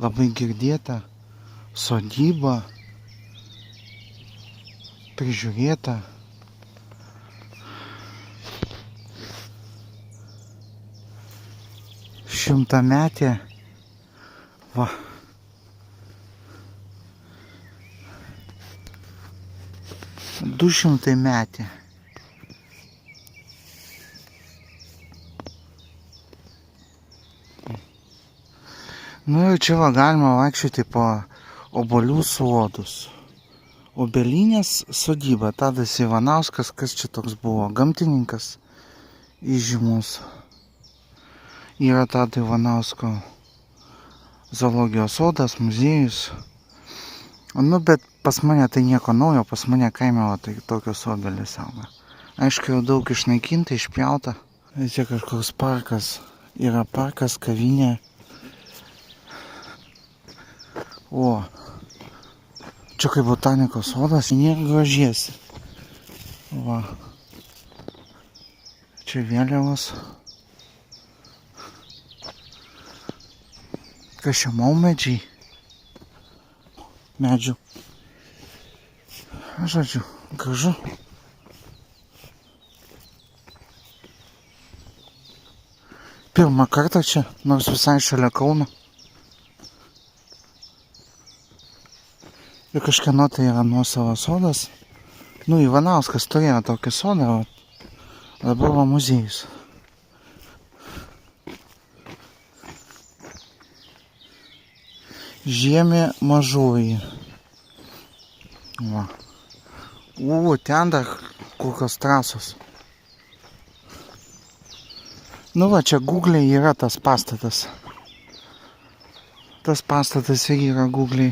labai girdėta sodyba, prižiūrėta. Šimtametė. Va. Du šimtai metė. Nu ir čia va galima vaikščioti po obuolių sodus. Obelinės sodyba. Tadas Ivanauskas, kas čia toks buvo? Gamtininkas įžymus. Yra Tado Ivanausko zoologijos sodas, muziejus. Nu, bet pas mane tai nieko naujo, pas mane kaime va, tai tokios obelys auga. Aišku, jau daug išnaikinta, išpjauta. Čia kažkoks parkas. Yra parkas, kavinė. O, čia kaip botanikos sodas, nėra gražiesi. Va. Čia vėliavos. Kas čia maumedžiai? Medžių. Žodžiu, gražu. Pirmą kartą čia, nors visai šalia Kauno. Ir kažkieno tai yra nuosavas sodas. Nu, Ivanauskas turėjo tokį sodą, o dabar va muziejus. Žiemė mažoji. Va. Ten dar kokios trasos. Nu va, čia Google yra tas pastatas. Tas pastatas ir yra Google.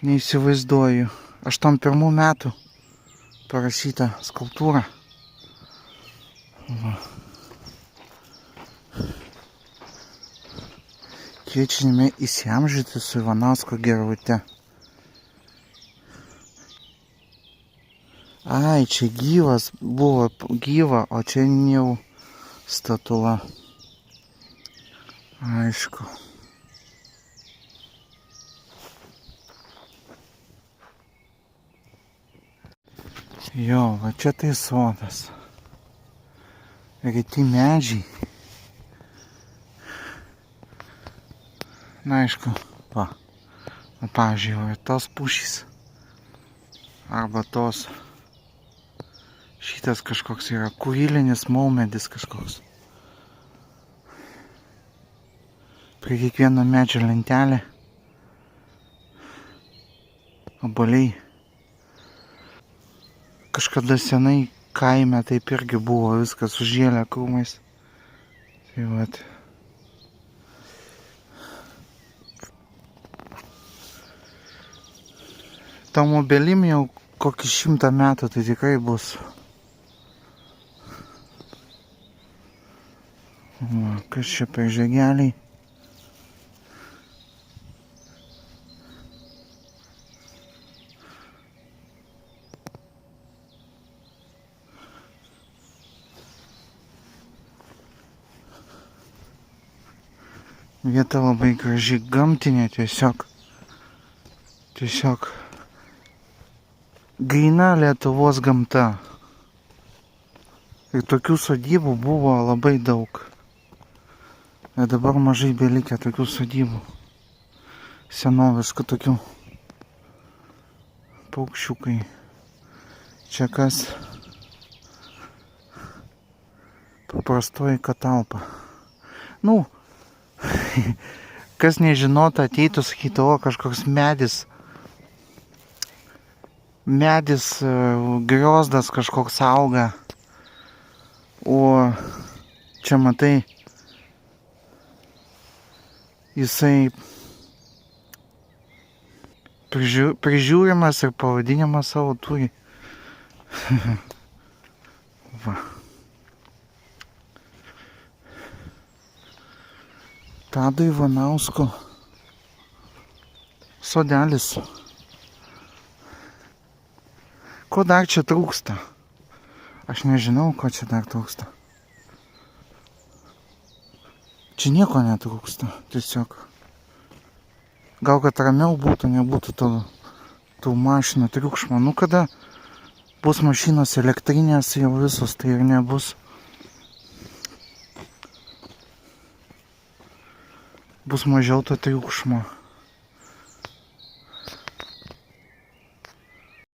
Neįsivaizduoju. 81 metų parašyta skulptūra. Va. Kviečiame įsiamžyti su Ivanausko gervute. Ai, čia gyvas buvo gyva, o čia jau statula. Aišku. Jo, va čia tai sodas. Reti medžiai. Na, aišku, va. Pavyzdžiui, va, tos pušys. Arba tos. Šitas kažkoks yra kurilinis maumedis kažkoks. Prie kiekvieno medžio lentelė. Obuoliai. Kažkada senai kaime taip irgi buvo viskas užžėlę krūmais. Tai vat. Tom obelim jau kokį 100 metų tai tikrai bus. Va, kas čia per žegeliai? Vieta labai graži, gamtinė, tiesiog gryna Lietuvos gamta. Ir tokių sodybų buvo labai daug. Ir dabar mažai belikę tokių sodybų. Senoviškų tokių paukščiukai. Čia kas? Paprastoji katalpa. Nu, kas nežinota, ateitų, sakytų, o kažkoks medis, griozdas kažkoks auga, o čia matai, jisai prižiūrimas ir pavadinimą savo turi. Va. Tado Ivanausko sodelis. Ko dar čia trūksta? Aš nežinau, ko čia dar trūksta. Čia nieko netrūksta, tiesiog. Gal kad ramiau būtų, nebūtų tų mašinų triukšmo. Nu kada bus mašinos elektrinės jau visos, tai ir nebus. Bus mažiau to triukšmo.